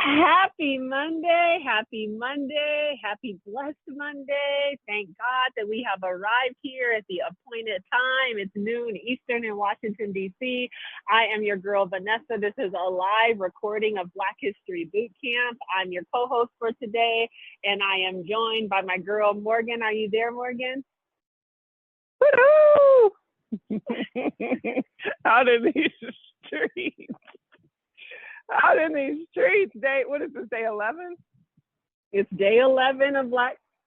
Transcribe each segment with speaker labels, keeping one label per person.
Speaker 1: Happy Monday, happy Monday, happy blessed Monday. Thank God that we have arrived here at the appointed time. It's noon Eastern in Washington, D.C. I am your girl, Vanessa. This is a live recording of Black History Boot Camp. I'm your co-host for today, and I am joined by my girl, Morgan. Are you there, Morgan?
Speaker 2: Woo! Out in these streets. Out in these streets. What is this, day 11?
Speaker 1: It's day 11 of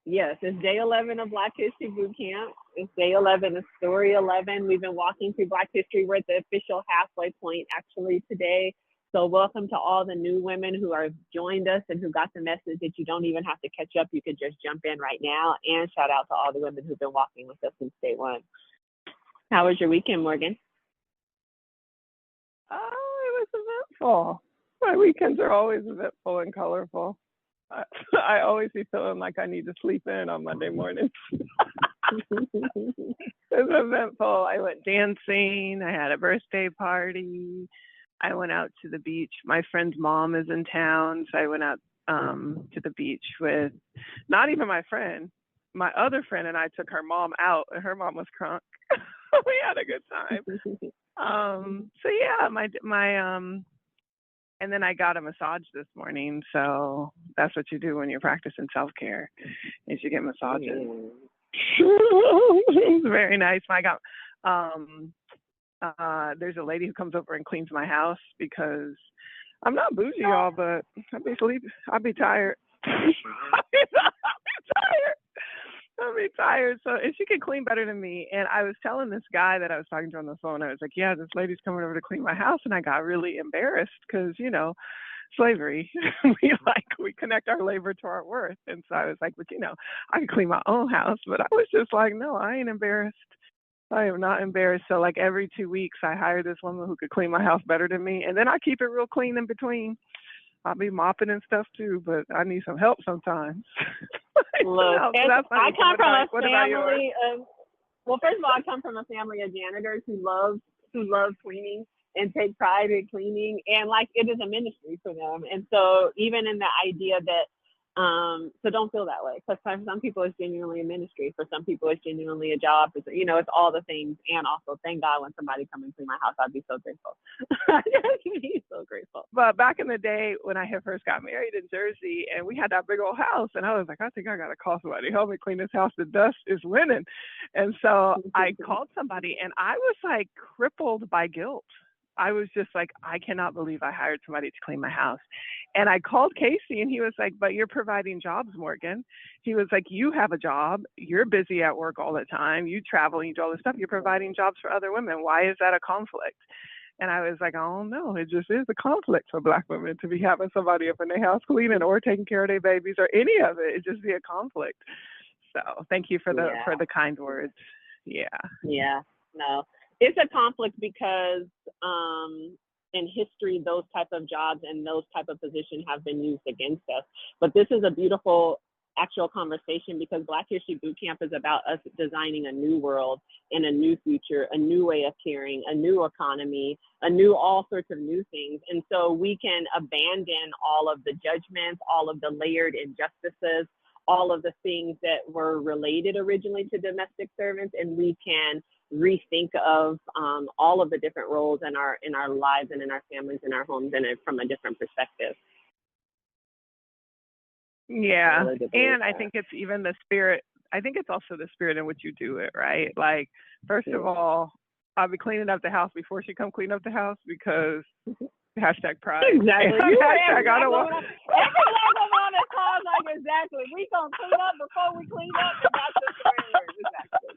Speaker 1: it's day 11 of Black History Boot Camp. It's day 11, it's story 11. We've been walking through Black history. We're at the official halfway point actually today. So welcome to all the new women who have joined us and who got the message that you don't even have to catch up. You could just jump in right now. And shout out to all the women who've been walking with us since day one. How was your weekend, Morgan?
Speaker 2: Oh, it was eventful. My weekends are always eventful and colorful. I always be feeling like I need to sleep in on Monday mornings. It's eventful. I went dancing. I had a birthday party. I went out to the beach. My friend's mom is in town, so I went out to the beach with not even my friend. My other friend and I took her mom out, and her mom was crunk. We had a good time. So yeah, and then I got a massage this morning. So that's what you do when you're practicing self-care, is you get massages. It's very nice. I got there's a lady who comes over and cleans my house because I'm not bougie, y'all, but I'll be tired. I'll be tired. So, and she can clean better than me. And I was telling this guy that I was talking to on the phone, I was like, yeah, this lady's coming over to clean my house. And I got really embarrassed because, slavery, we connect our labor to our worth. And so I was like, but I can clean my own house. But I was just like, no, I ain't embarrassed. I am not embarrassed. So like every 2 weeks, I hire this woman who could clean my house better than me. And then I keep it real clean in between. I'll be mopping and stuff too, but I need some help sometimes.
Speaker 1: Look, I come from a family of, well, first of all, I come from a family of janitors who love cleaning and take pride in cleaning, and it is a ministry for them. And so even in the idea that, so don't feel that way, because for some people it's genuinely a ministry. For some people it's genuinely a job. It's all the things. And also, thank God when somebody come and clean my house, I'd be so grateful. I'd be so grateful.
Speaker 2: But back in the day when I had first got married in Jersey, and we had that big old house, and I was like, I think I gotta call somebody to help me clean this house. The dust is winning. And so I called somebody, and I was crippled by guilt. I was just like, I cannot believe I hired somebody to clean my house. And I called Casey, and he was like, but you're providing jobs, Morgan. He was like, you have a job. You're busy at work all the time. You travel, you do all this stuff. You're providing jobs for other women. Why is that a conflict? And I was like, I don't know. It just is a conflict for Black women to be having somebody up in their house cleaning or taking care of their babies or any of it. It just be a conflict. So thank you for the kind words. Yeah.
Speaker 1: Yeah. No. It's a conflict because in history, those type of jobs and those type of positions have been used against us. But this is a beautiful actual conversation because Black History Boot Camp is about us designing a new world and a new future, a new way of caring, a new economy, all sorts of new things. And so we can abandon all of the judgments, all of the layered injustices, all of the things that were related originally to domestic servants, and we can rethink of all of the different roles in our lives and in our families and our homes, and from a different perspective.
Speaker 2: Yeah, and I think it's even the spirit. I think it's also the spirit in which you do it, right? Like, first of all, I'll be cleaning up the house before she come clean up the house because hashtag pride.
Speaker 1: Exactly.
Speaker 2: Hashtag I don't want.
Speaker 1: Every level on this call, like, exactly. We gonna clean up before we clean up. That's the story. Exactly.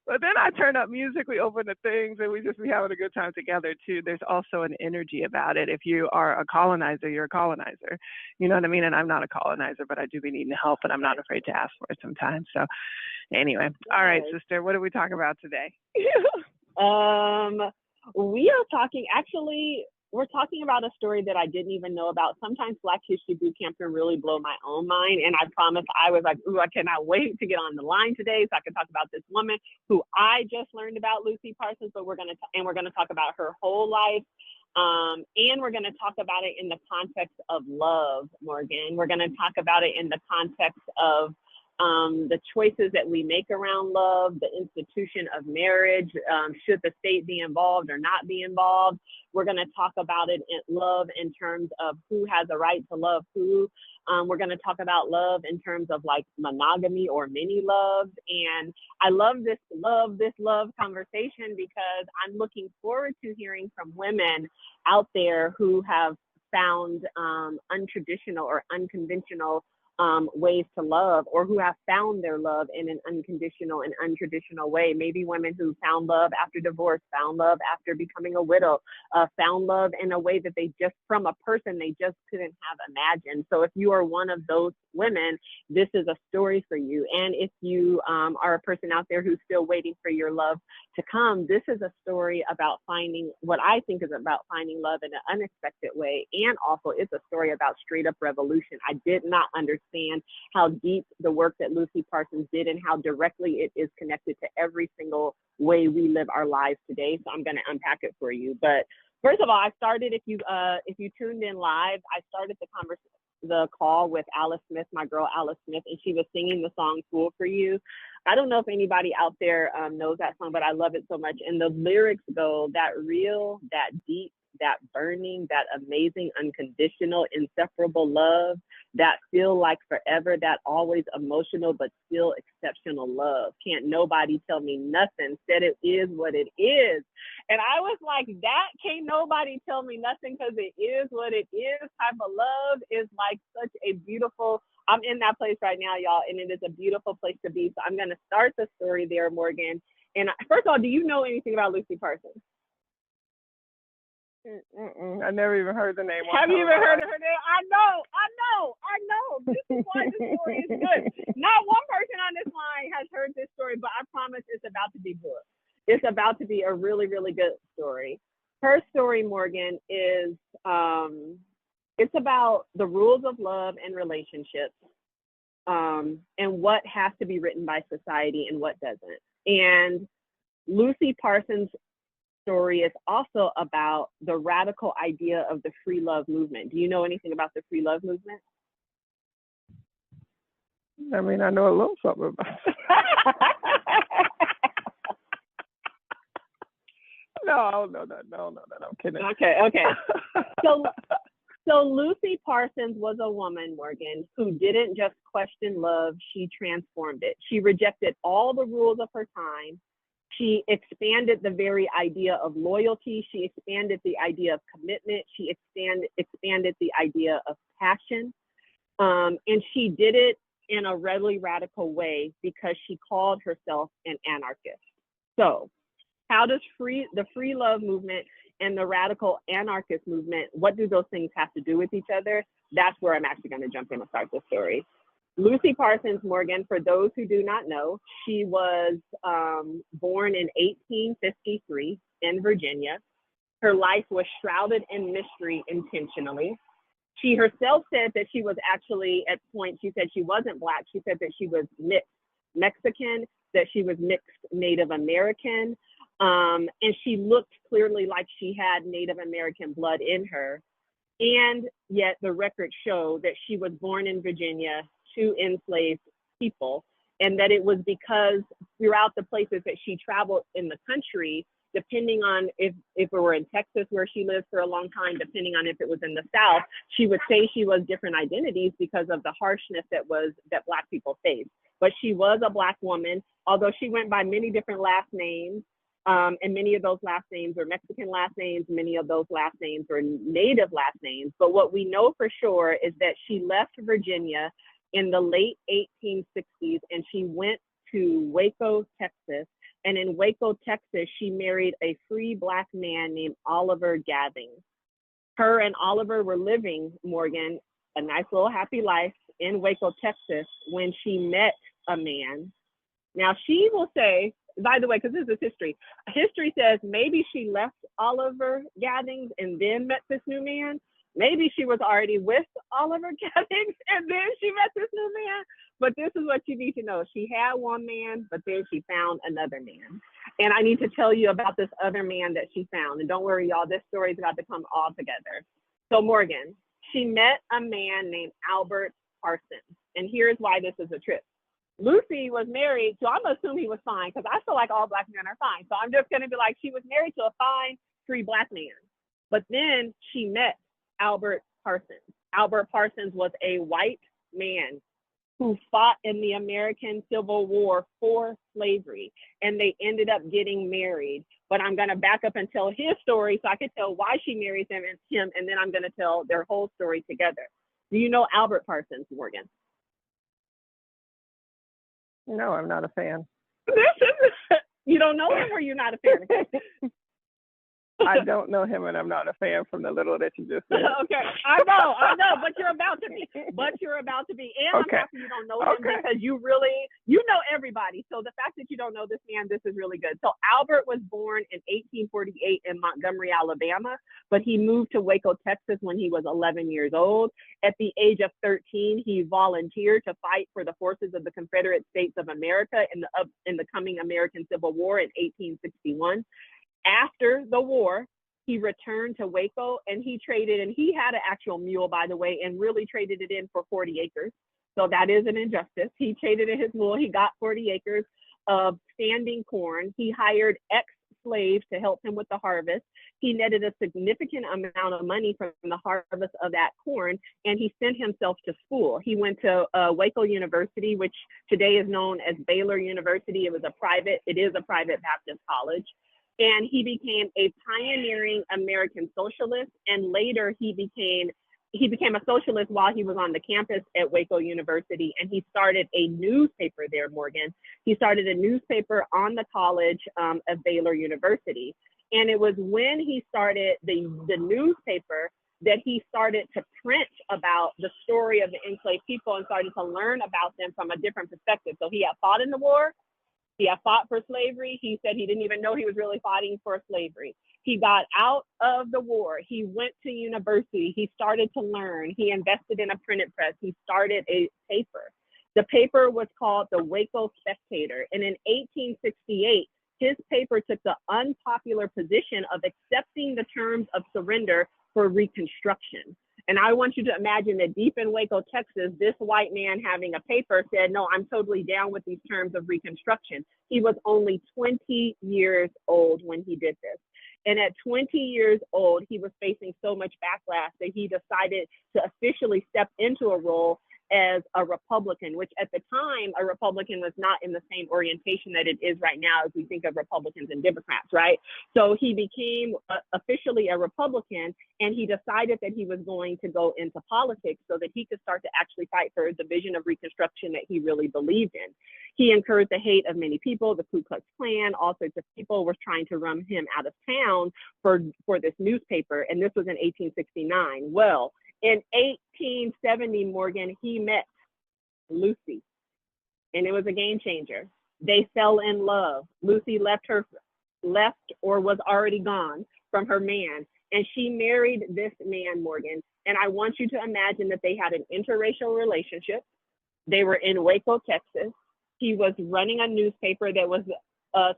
Speaker 2: But then I turn up music, we open the things, and we just be having a good time together too. There's also an energy about it. If you are a colonizer, you're a colonizer. You know what I mean? And I'm not a colonizer, but I do be needing help, and I'm not afraid to ask for it sometimes. So anyway, all right, sister, what are we talking about today?
Speaker 1: We are talking, actually, we're talking about a story that I didn't even know about. Sometimes Black History Boot Camp can really blow my own mind. And I promise, I was like, ooh, I cannot wait to get on the line today so I can talk about this woman who I just learned about, Lucy Parsons, but we're going to talk about her whole life. And we're going to talk about it in the context of love, Morgan. We're going to talk about it in the context of the choices that we make around love, the institution of marriage, should the state be involved or not be involved. We're going to talk about it in love in terms of who has a right to love who. We're going to talk about love in terms of like monogamy or mini love. And I love this love conversation because I'm looking forward to hearing from women out there who have found untraditional or unconventional ways to love, or who have found their love in an unconditional and untraditional way. Maybe women who found love after divorce, found love after becoming a widow, found love in a way that they just, from a person they just couldn't have imagined. So if you are one of those women, this is a story for you. And if you are a person out there who's still waiting for your love to come, this is a story about finding what I think is about finding love in an unexpected way. And also it's a story about straight up revolution. I did not understand how deep the work that Lucy Parsons did and how directly it is connected to every single way we live our lives today. So I'm going to unpack it for you. But first of all, I started, if you tuned in live, I started the call with Alice Smith, my girl Alice Smith, and she was singing the song "Fool for You." I don't know if anybody out there knows that song, but I love it so much. And the lyrics go, that real, that deep, that burning, that amazing, unconditional, inseparable love, that feel like forever, that always emotional, but still exceptional love. Can't nobody tell me nothing, said it is what it is. And I was like, that can't nobody tell me nothing because it is what it is type of love is like such a beautiful, I'm in that place right now, y'all, and it is a beautiful place to be. So I'm going to start the story there, Morgan. And first of all, do you know anything about Lucy Parsons?
Speaker 2: I never even heard the name.
Speaker 1: Have you even heard of her name? I know. This is why this story is good. Not one person on this line has heard this story, but I promise it's about to be good. It's about to be a really, really good story. Her story, Morgan, is it's about the rules of love and relationships, and what has to be written by society and what doesn't. And Lucy Parsons' story is also about the radical idea of the free love movement. Do you know anything about the free love movement?
Speaker 2: I mean, I know a little something about it. No, I'm kidding.
Speaker 1: Okay. So Lucy Parsons was a woman, Morgan, who didn't just question love, she transformed it. She rejected all the rules of her time. She expanded the very idea of loyalty. She expanded the idea of commitment. She expanded the idea of passion. And she did it in a really radical way because she called herself an anarchist. So how does the free love movement and the radical anarchist movement, what do those things have to do with each other? That's where I'm actually going to jump in and start the story. Lucy Parsons, Morgan, for those who do not know, she was born in 1853 in Virginia. Her life was shrouded in mystery intentionally. She herself said that she was actually, at points, she said she wasn't Black. She said that she was mixed Mexican, that she was mixed Native American. And she looked clearly like she had Native American blood in her. And yet the records show that she was born in Virginia to enslaved people, and that it was because throughout the places that she traveled in the country, depending on if it were in Texas where she lived for a long time, depending on if it was in the South, she would say she was different identities because of the harshness that Black people faced. But she was a Black woman, although she went by many different last names. And many of those last names were Mexican last names. Many of those last names were Native last names. But what we know for sure is that she left Virginia in the late 1860s, and she went to Waco, Texas. And in Waco, Texas, she married a free Black man named Oliver Gathings. Her and Oliver were living, Morgan, a nice little happy life in Waco, Texas, when she met a man. Now, she will say, by the way, because this is history, history says maybe she left Oliver Gathings and then met this new man. Maybe she was already with Oliver Gathings and then she met this new man. But this is what you need to know. She had one man, but then she found another man. And I need to tell you about this other man that she found. And don't worry, y'all, this story is about to come all together. So Morgan, she met a man named Albert Parsons. And here's why this is a trip. Lucy was married to, I'm going to assume he was fine, because I feel like all Black men are fine. So I'm just going to be like, she was married to a fine, free Black man. But then she met Albert Parsons. Albert Parsons was a white man who fought in the American Civil War for slavery, and they ended up getting married. But I'm going to back up and tell his story so I can tell why she married him, and then I'm going to tell their whole story together. Do you know Albert Parsons, Morgan?
Speaker 2: No, I'm not a fan.
Speaker 1: You don't know him, or you're not a fan?
Speaker 2: I don't know him, and I'm not a fan from the little that you just said.
Speaker 1: Okay, I know, but you're about to be. And
Speaker 2: okay.
Speaker 1: I'm happy you don't know him because you know everybody. So the fact that you don't know this man, this is really good. So Albert was born in 1848 in Montgomery, Alabama, but he moved to Waco, Texas when he was 11 years old. At the age of 13, he volunteered to fight for the forces of the Confederate States of America in the coming American Civil War in 1861. After the war, he returned to Waco, and he had an actual mule, by the way, and really traded it in for 40 acres. So that is an injustice. He traded in his mule. He got 40 acres of standing corn. He hired ex-slaves to help him with the harvest. He netted a significant amount of money from the harvest of that corn, and he sent himself to school. He went to Waco University, which today is known as Baylor University. It is a private Baptist college. And he became a pioneering American socialist, and later he became a socialist while he was on the campus at Waco University, and he started a newspaper there, Morgan. He started a newspaper on the college of Baylor University. And it was when he started the newspaper that he started to print about the story of the enslaved people and started to learn about them from a different perspective. So he had fought in the war. He had fought for slavery. He said he didn't even know he was really fighting for slavery. He got out of the war. He went to university. He started to learn. He invested in a printing press. He started a paper. The paper was called the Waco Spectator. And in 1868, his paper took the unpopular position of accepting the terms of surrender for Reconstruction. And I want you to imagine that deep in Waco, Texas, this white man having a paper said, no, I'm totally down with these terms of Reconstruction. He was only 20 years old when he did this. And at 20 years old, he was facing so much backlash that he decided to officially step into a role as a Republican, which at the time, a Republican was not in the same orientation that it is right now as we think of Republicans and Democrats, right? So he became officially a Republican, and he decided that he was going to go into politics so that he could start to actually fight for the vision of Reconstruction that he really believed in. He incurred the hate of many people. The Ku Klux Klan, all sorts of people were trying to run him out of town for this newspaper, and this was in 1869. Well, in 1870, Morgan, he met Lucy, and it was a game changer. They fell in love. Lucy left or was already gone from her man, and she married this man, Morgan. And I want you to imagine that they had an interracial relationship. They were in Waco, Texas. He was running a newspaper that was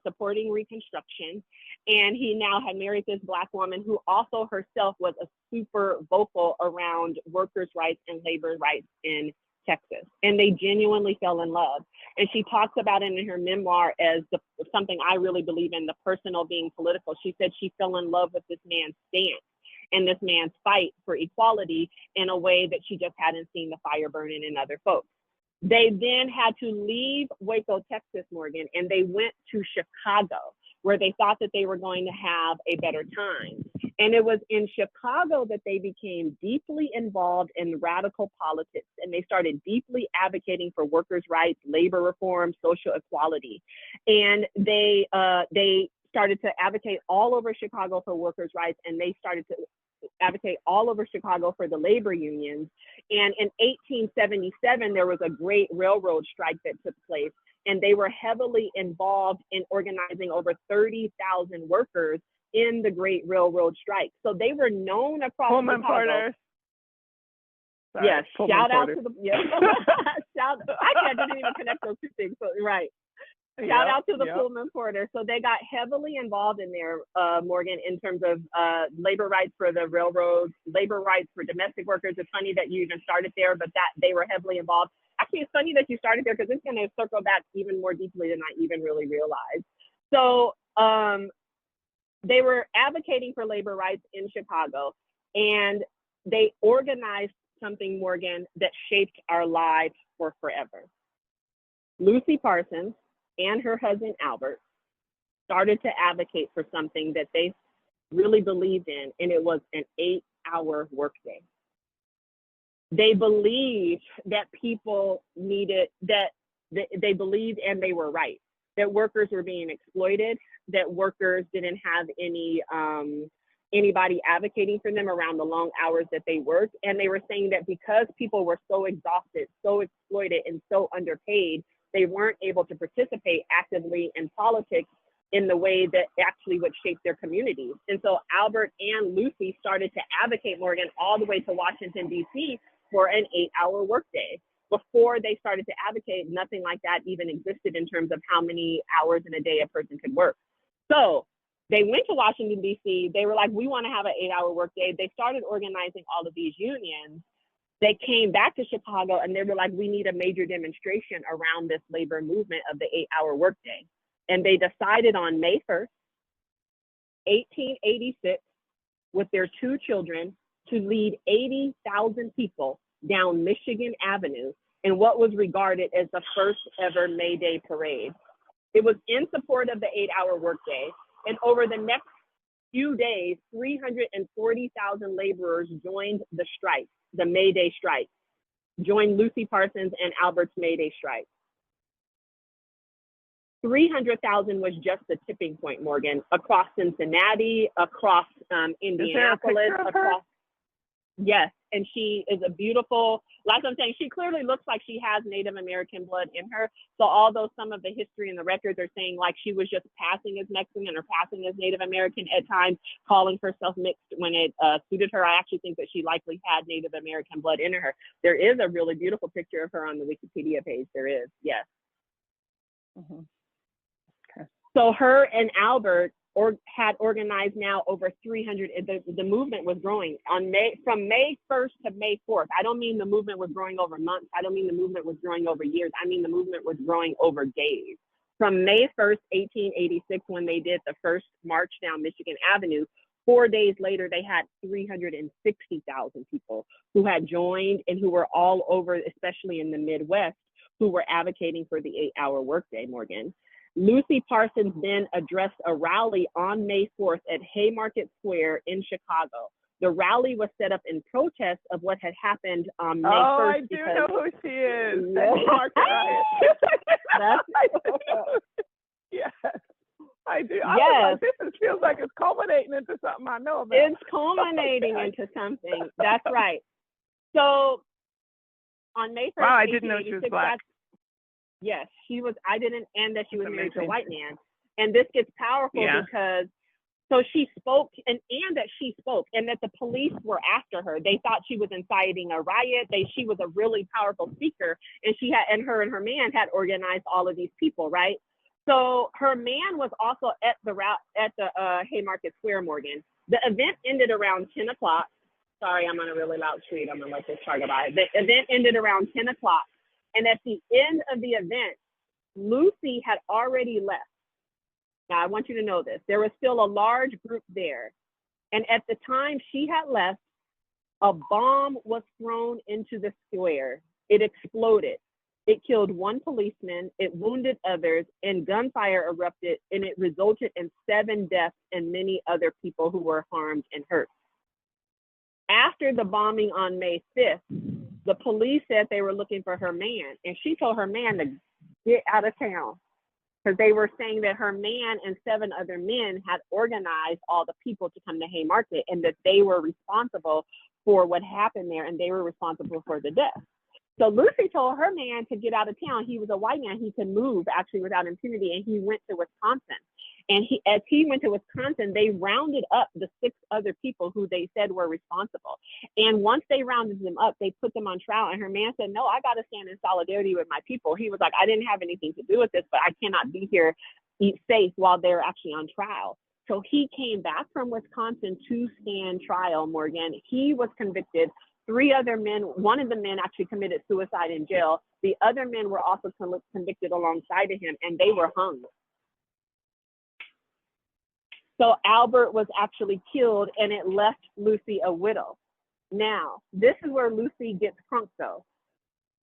Speaker 1: supporting Reconstruction. And he now had married this Black woman who also herself was a super vocal around workers' rights and labor rights in Texas. And they genuinely fell in love. And she talks about it in her memoir as something I really believe in, the personal being political. She said she fell in love with this man's stance and this man's fight for equality in a way that she just hadn't seen the fire burning in other folks. They then had to leave Waco, Texas, Morgan, and they went to Chicago, where they thought that they were going to have a better time. And it was in Chicago that they became deeply involved in radical politics, and they started deeply advocating for workers' rights, labor reform, social equality. And they started to advocate all over Chicago for workers' rights, and they started to advocate all over Chicago for the labor unions. And in 1877, there was a great railroad strike that took place, and they were heavily involved in organizing over 30,000 workers in the Great Railroad Strike. So they were known across
Speaker 2: Pullman
Speaker 1: Chicago.
Speaker 2: Porters. Sorry,
Speaker 1: yes,
Speaker 2: Pullman
Speaker 1: shout
Speaker 2: Porters.
Speaker 1: out to the, yes. I didn't even connect those two things, so, right. Shout out to the
Speaker 2: Yep.
Speaker 1: Pullman Porter. So they got heavily involved in there, Morgan, in terms of labor rights for the railroads, labor rights for domestic workers. It's funny that you even started there, but that they were heavily involved. Actually, it's funny that you started there because it's going to circle back even more deeply than I even really realized. So they were advocating for labor rights in Chicago, and they organized something, Morgan, that shaped our lives for forever. Lucy Parsons and her husband, Albert, started to advocate for something that they really believed in, and it was an 8-hour workday. They believed that people needed, that they believed, and they were right, that workers were being exploited, that workers didn't have anybody advocating for them around the long hours that they worked. And they were saying that because people were so exhausted, so exploited, and so underpaid, they weren't able to participate actively in politics in the way that actually would shape their communities. And so Albert and Lucy started to advocate, Morgan, all the way to Washington, D.C. for an 8-hour workday. Before they started to advocate, nothing like that even existed in terms of how many hours in a day a person could work. So they went to Washington, D.C. They were like, we want to have an 8-hour workday. They started organizing all of these unions. They came back to Chicago and they were like, we need a major demonstration around this labor movement of the 8-hour workday. And they decided on May 1st, 1886, with their 2 children, to lead 80,000 people down Michigan Avenue in what was regarded as the first ever May Day parade. It was in support of the 8-hour workday. And over the next few days, 340,000 laborers joined the strike, the May Day strike, joined Lucy Parsons and Albert's May Day strike. 300,000 was just the tipping point, Morgan, across Cincinnati, across Indianapolis, across. Yes, and she is a beautiful, like I'm saying, she clearly looks like she has Native American blood in her. So although some of the history and the records are saying like she was just passing as Mexican or passing as Native American at times, calling herself mixed when it suited her, I actually think that she likely had Native American blood in her. There is a really beautiful picture of her on the Wikipedia page. There is, yes.
Speaker 2: Mm-hmm. Okay.
Speaker 1: So her and Albert had organized now over 300, the movement was growing from May 1st to May 4th. I don't mean the movement was growing over months. I don't mean the movement was growing over years. I mean the movement was growing over days. From May 1st, 1886, when they did the first march down Michigan Avenue, 4 days later, they had 360,000 people who had joined and who were all over, especially in the Midwest, who were advocating for the 8-hour workday, Morgan. Lucy Parsons then addressed a rally on May 4th at Haymarket Square in Chicago. The rally was set up in protest of what had happened on May 1st.
Speaker 2: Oh, I do know who she is.
Speaker 1: Yeah.
Speaker 2: Haymarket riot. Yes, I do. I was like, this feels like it's culminating into something I know about.
Speaker 1: It's culminating into something. That's right. So on May 1st,
Speaker 2: wow, I didn't know she was Black.
Speaker 1: Yes, she was. I didn't, and that she was married to a white man. And this gets powerful because, so she spoke, and that she spoke, and that the police were after her. They thought she was inciting a riot. She was a really powerful speaker, and her and her man had organized all of these people, right? So her man was also at the Haymarket Square, Morgan. The event ended around 10 o'clock. Sorry, I'm on a really loud street. I'm gonna let this car go by. The event ended around 10 o'clock. And at the end of the event, Lucy had already left. Now, I want you to know this. There was still a large group there. And at the time she had left, a bomb was thrown into the square. It exploded. It killed 1 policeman, it wounded others, and gunfire erupted, and it resulted in 7 deaths and many other people who were harmed and hurt. After the bombing on May 5th, the police said they were looking for her man, and she told her man to get out of town because they were saying that her man and 7 other men had organized all the people to come to Haymarket and that they were responsible for what happened there and they were responsible for the death. So Lucy told her man to get out of town. He was a white man. He could move actually without impunity, and he went to Wisconsin. And as he went to Wisconsin, they rounded up the 6 other people who they said were responsible. And once they rounded them up, they put them on trial. And her man said, no, I got to stand in solidarity with my people. He was like, I didn't have anything to do with this, but I cannot be here safe while they're actually on trial. So he came back from Wisconsin to stand trial, Morgan. He was convicted. 3 other men, one of the men actually committed suicide in jail. The other men were also convicted alongside of him, and they were hung. So Albert was actually killed, and it left Lucy a widow. Now, this is where Lucy gets crunk, though.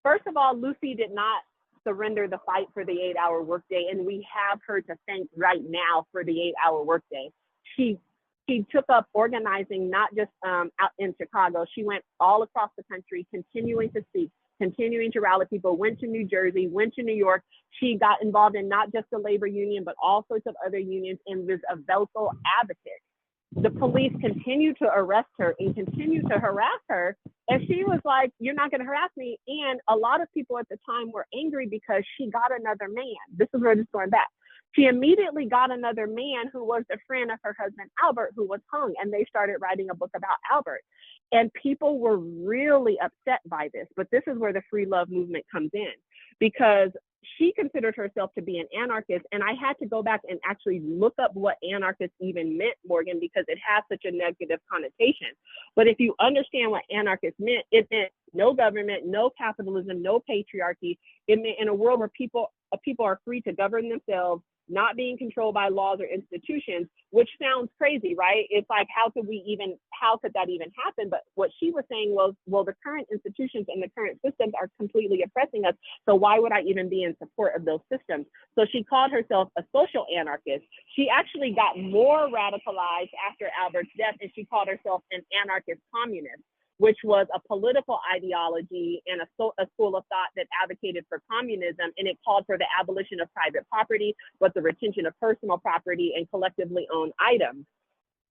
Speaker 1: First of all, Lucy did not surrender the fight for the 8-hour workday, and we have her to thank right now for the 8-hour workday. She took up organizing, not just out in Chicago. She went all across the country, continuing to speak, continuing to rally people, went to New Jersey, went to New York. She got involved in not just the labor union, but all sorts of other unions, and was a vocal advocate. The police continued to arrest her and continued to harass her. And she was like, you're not going to harass me. And a lot of people at the time were angry because she got another man. This is where this is going back. She immediately got another man who was a friend of her husband, Albert, who was hung. And they started writing a book about Albert. And people were really upset by this. But this is where the free love movement comes in, because she considered herself to be an anarchist. And I had to go back and actually look up what anarchist even meant, Morgan, because it has such a negative connotation. But if you understand what anarchist meant, it meant no government, no capitalism, no patriarchy. It meant in a world where people are free to govern themselves, not being controlled by laws or institutions, which sounds crazy, right? It's like, how could that even happen? But what she was saying was, well, the current institutions and the current systems are completely oppressing us. So why would I even be in support of those systems? So she called herself a social anarchist. She actually got more radicalized after Albert's death, and she called herself an anarchist communist, which was a political ideology and a school of thought that advocated for communism, and it called for the abolition of private property, but the retention of personal property and collectively owned items.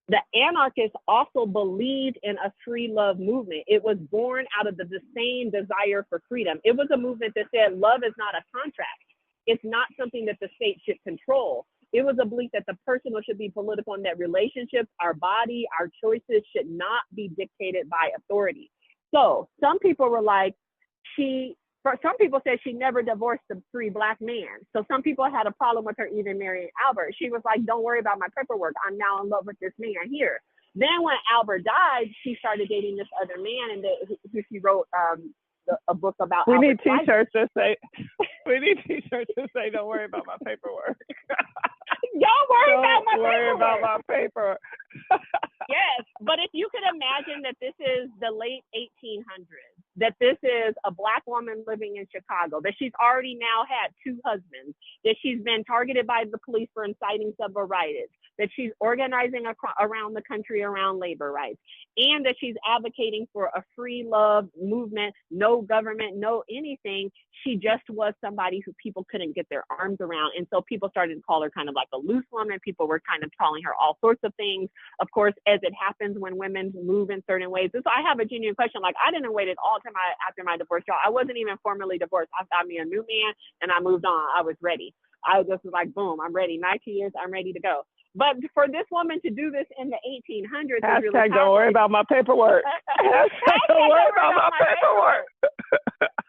Speaker 1: The anarchists also believed in a free love movement. It was born out of the same desire for freedom. It was a movement that said love is not a contract. It's not something that the state should control. It was a belief that the personal should be political, and that relationships, our body, our choices should not be dictated by authority. So some people were like, some people said she never divorced the 3 Black men. So some people had a problem with her even marrying Albert. She was like, don't worry about my paperwork. I'm now in love with this man here. Then when Albert died, she started dating this other man, and who she wrote a book about.
Speaker 2: We need T-shirts that say, don't worry about my paperwork.
Speaker 1: Don't worry about my
Speaker 2: paperwork. Don't worry about my paperwork.
Speaker 1: Yes, but if you could imagine that this is the late 1800s, that this is a Black woman living in Chicago, that she's already now had 2 husbands, that she's been targeted by the police for inciting civil rights, that she's organizing around the country around labor rights, and that she's advocating for a free love movement, no government, no anything. She just was somebody who people couldn't get their arms around. And so people started to call her kind of like a loose woman. People were kind of calling her all sorts of things. Of course, as it happens when women move in certain ways. So I have a genuine question. Like, I didn't wait all time after my divorce, y'all. I wasn't even formally divorced. I found me a new man and I moved on. I was ready. I just was like, boom, I'm ready. 19 years, I'm ready to go. But for this woman to do this in the 1800s,
Speaker 2: hashtag really don't worry about my paperwork. Hashtag don't worry about my paperwork.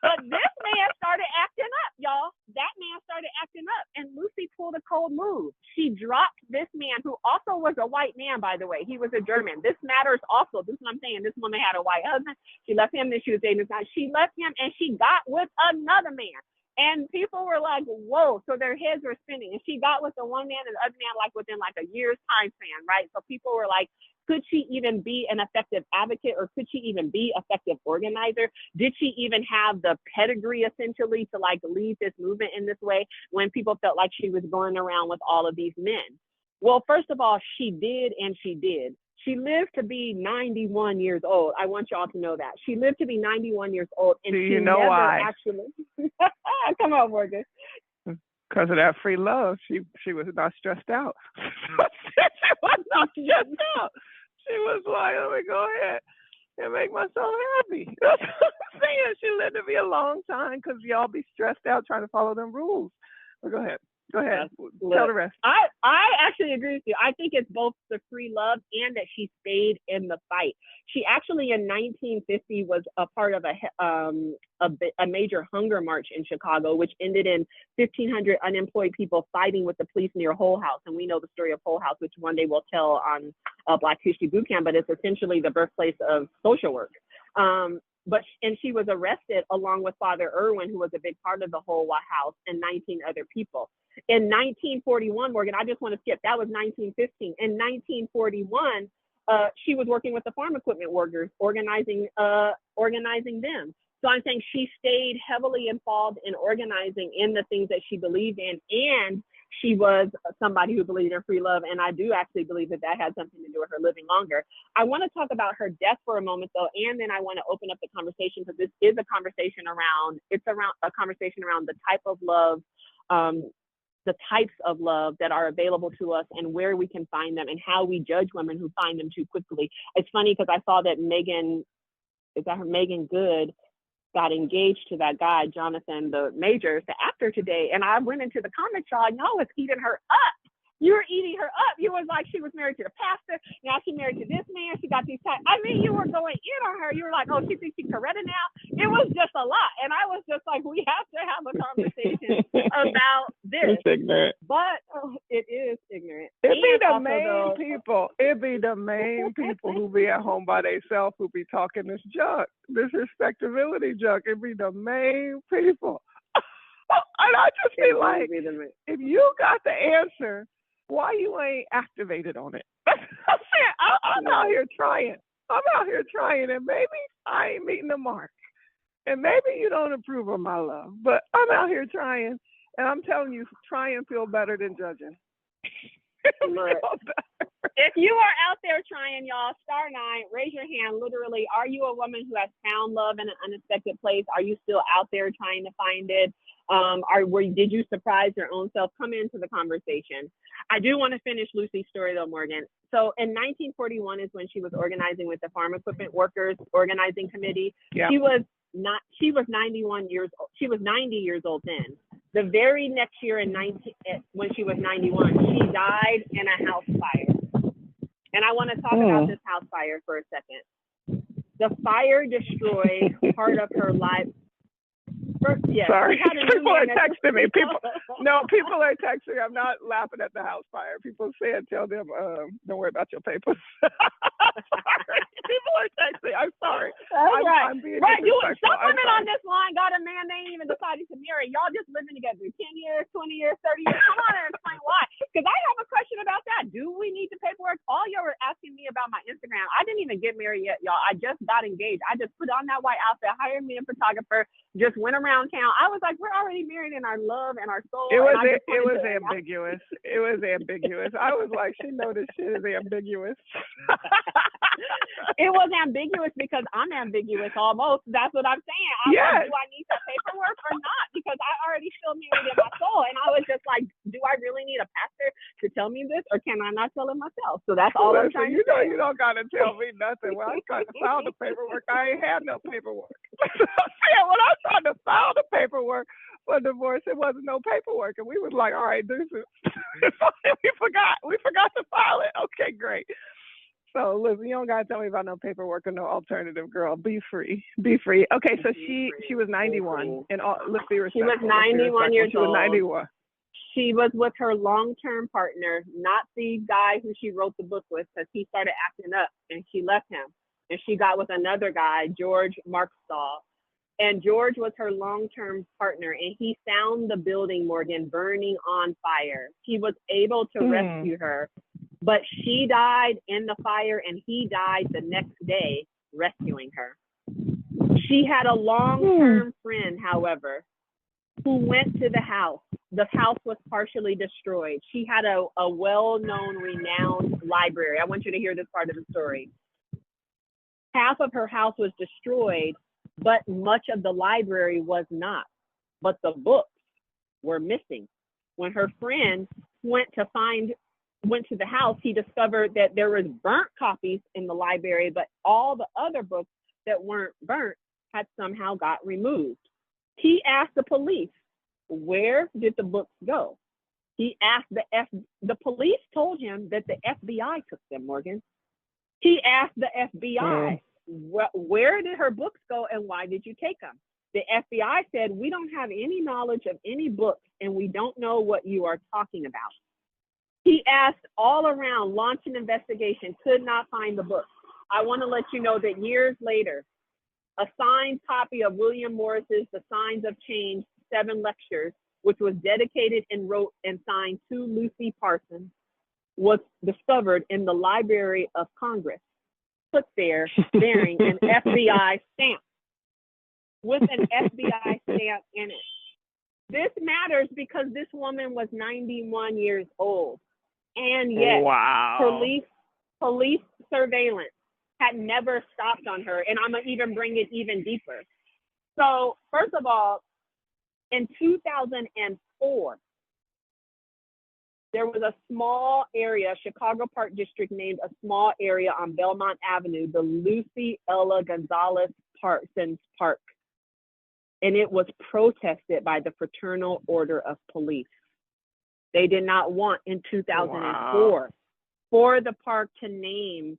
Speaker 1: But this man started acting up, y'all. That man started acting up, and Lucy pulled a cold move. She dropped this man, who also was a white man, by the way. He was a German. This matters also. This is what I'm saying. This woman had a white husband. She left him, then she was dating this guy. She left him, and she got with another man. And people were like, whoa. So their heads were spinning. And she got with the one man and the other man like within like a year's time span, right? So people were like, could she even be an effective advocate, or could she even be an effective organizer? Did she even have the pedigree essentially to like lead this movement in this way when people felt like she was going around with all of these men? Well, first of all, she did, and she did. She lived to be 91 years old. I want y'all to know that. She lived to be 91 years old. And
Speaker 2: do you know why?
Speaker 1: Actually, come on, Morgan.
Speaker 2: Because of that free love, she was not stressed out. She was not stressed out. She was like, let me go ahead and make myself happy. That's what I'm saying. She lived to be a long time because y'all be stressed out trying to follow them rules. But go ahead. Go ahead. Tell the rest.
Speaker 1: I actually agree with you. I think it's both the free love and that she stayed in the fight. She actually in 1950 was a part of a major hunger march in Chicago, which ended in 1,500 unemployed people fighting with the police near Hull House. And we know the story of Hull House, which one day we'll tell on Black History Bootcamp, but it's essentially the birthplace of social work. And she was arrested along with Father Irwin, who was a big part of the Hull House, and 19 other people. In 1941, Morgan, I just want to skip, that was 1915. In 1941, she was working with the farm equipment workers, organizing them. So I'm saying she stayed heavily involved in organizing in the things that she believed in, and she was somebody who believed in free love. And I do actually believe that that had something to do with her living longer. I want to talk about her death for a moment, though, and then I want to open up the conversation, because this is a conversation around the type of love, the types of love that are available to us and where we can find them and how we judge women who find them too quickly. It's funny because I saw that Megan Good got engaged to that guy, Jonathan the Majors, the actor, today. And I went into the comments, y'all, no, it's eating her up. You're eating her up. You was like, she was married to the pastor. Now she married to this man. She got these types. I mean, you were going in on her. You were like, oh, she thinks she's Coretta now. It was just a lot. And I was just like, we have to have a conversation about this.
Speaker 2: It's ignorant.
Speaker 1: But it is ignorant.
Speaker 2: It be the main people. It be the main people who be at home by themselves who be talking this junk, this respectability junk. It be the main people. And I just be like, if you got the answer, why you ain't activated on it? I'm out here trying. And maybe I ain't meeting the mark. And maybe you don't approve of my love. But I'm out here trying. And I'm telling you, trying feel better than judging.
Speaker 1: If you are out there trying, y'all, *9, raise your hand. Literally, are you a woman who has found love in an unexpected place? Are you still out there trying to find it? Did you surprise your own self? Come into the conversation. I do want to finish Lucy's story, though, Morgan. So in 1941 is when she was organizing with the Farm Equipment Workers Organizing Committee. Yeah. She was 91 years old. She was 90 years old then. The very next year when she was 91, she died in a house fire. And I want to talk about this house fire for a second. The fire destroyed part of her life.
Speaker 2: Sorry, people are texting me. People are texting. I'm not laughing at the house fire. People said, tell them, don't worry about your papers. Sorry. People are texting. I'm sorry. I'm being
Speaker 1: some women on this line got a man they ain't even decided to marry. Y'all just living together 10 years, 20 years, 30 years. Come on and explain why. Because I have a question about that. Do we need the paperwork? All y'all were asking me about my Instagram. I didn't even get married yet, y'all. I just got engaged. I just put on that white outfit, hired me a photographer, just went around town. I was like, we're already married in our love and our soul.
Speaker 2: It was ambiguous. It was ambiguous. I was like, she know this shit is ambiguous.
Speaker 1: It was ambiguous because I'm ambiguous almost. That's what I'm saying. Like, do I need that paperwork or not? Because I already feel married in my soul. And I was just like, do I really need a pastor to tell me this, or can I not tell it myself? So that's all I'm trying to say.
Speaker 2: You don't got to tell me nothing. When I tried to file the paperwork, I ain't had no paperwork. When I tried to file the paperwork for divorce, it wasn't no paperwork. And we was like, all right, this is, we forgot to file it. Okay, great. So listen, you don't gotta tell me about no paperwork or no alternative, girl. Be free. Okay, so she was 91, and let's be respectful.
Speaker 1: She was 91 years old.
Speaker 2: She was 91.
Speaker 1: She was with her long-term partner, not the guy who she wrote the book with, because he started acting up, and she left him, and she got with another guy, George Markstall. And George was her long-term partner, and he found the building, Morgan, burning on fire. He was able to rescue her, but she died in the fire, and he died the next day rescuing her. She had a long-term friend, however, who went to the house. The house was partially destroyed. She had a well-known, renowned library. I want you to hear this part of the story. Half of her house was destroyed, but much of the library was not. But the books were missing. When her friend went to the house, he discovered that there was burnt copies in the library, but all the other books that weren't burnt had somehow got removed. He asked the police, where did the books go? He asked the police told him that the FBI took them, Morgan. He asked the FBI, where did her books go and why did you take them? The FBI said, we don't have any knowledge of any books and we don't know what you are talking about. He asked all around, launched an investigation, could not find the books. I want to let you know that years later, a signed copy of William Morris's The Signs of Change 7 lectures, which was dedicated and wrote and signed to Lucy Parsons, was discovered in the Library of Congress, put there bearing an FBI stamp, with an FBI stamp in it. This matters because this woman was 91 years old, and yet police surveillance had never stopped on her. And I'm gonna even bring it even deeper. So first of all, in 2004, there was a small area, Chicago Park District named a small area on Belmont Avenue, the Lucy Ella Gonzalez Parsons Park. And it was protested by the Fraternal Order of Police. They did not want in 2004 for the park to name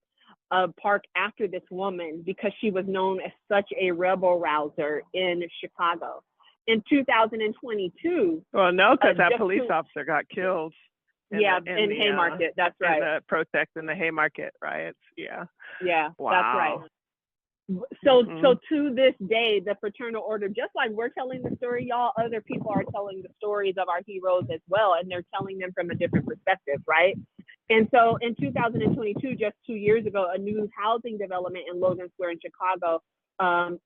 Speaker 1: a park after this woman because she was known as such a rebel rouser in Chicago. In 2022.
Speaker 2: Well, no, because that police officer got killed.
Speaker 1: In Haymarket, that's right.
Speaker 2: In the protest in the Haymarket riots, yeah.
Speaker 1: Yeah,
Speaker 2: wow.
Speaker 1: That's right. So to this day, the Fraternal Order, just like we're telling the story, y'all, other people are telling the stories of our heroes as well, and they're telling them from a different perspective, right? And so in 2022, just 2 years ago, a new housing development in Logan Square in Chicago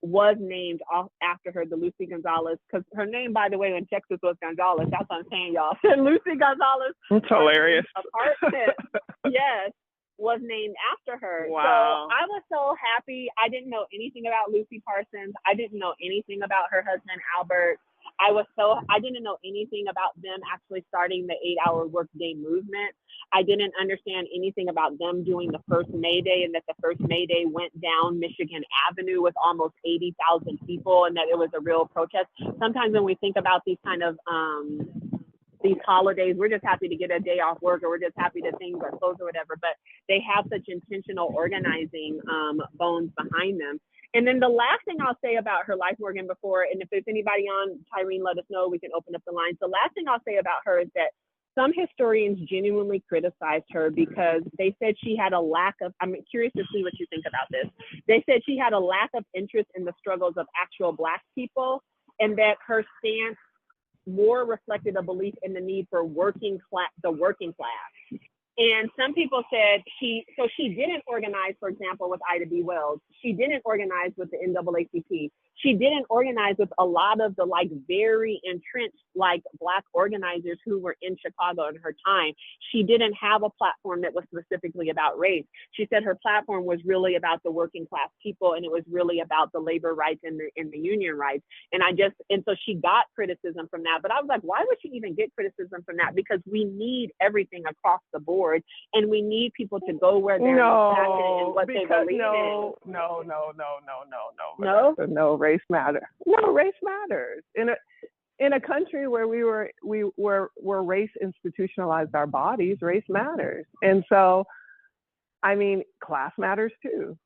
Speaker 1: was named after her, the Lucy Gonzalez, because her name, by the way, in Texas was Gonzalez. That's what I'm saying, y'all. Lucy Gonzalez.
Speaker 2: That's hilarious.
Speaker 1: Apartment, yes, was named after her.
Speaker 2: Wow.
Speaker 1: So I was so happy. I didn't know anything about Lucy Parsons. I didn't know anything about her husband, Albert. I didn't know anything about them actually starting the 8-hour workday movement. I didn't understand anything about them doing the first May Day, and that the first May Day went down Michigan Avenue with almost 80,000 people, and that it was a real protest. Sometimes when we think about these kind of these holidays, we're just happy to get a day off work, or we're just happy that things are closed or whatever, but they have such intentional organizing bones behind them. And then the last thing I'll say about her life, Morgan, before, and if there's anybody on, Tyrene, let us know, we can open up the lines. The last thing I'll say about her is that some historians genuinely criticized her because they said she had a lack of, I'm curious to see what you think about this. They said she had a lack of interest in the struggles of actual Black people, and that her stance more reflected a belief in the need for the working class. And some people said she didn't organize, for example, with Ida B. Wells. She didn't organize with the NAACP. She didn't organize with a lot of the very entrenched Black organizers who were in Chicago in her time. She didn't have a platform that was specifically about race. She said her platform was really about the working class people, and it was really about the labor rights and the union rights. And so she got criticism from that. But I was like, why would she even get criticism from that? Because we need everything across the board, and we need people to go where they're passionate and what they believe in.
Speaker 2: No, race matters. No, race matters. In a country where where race institutionalized our bodies, race matters. And so, I mean, class matters too.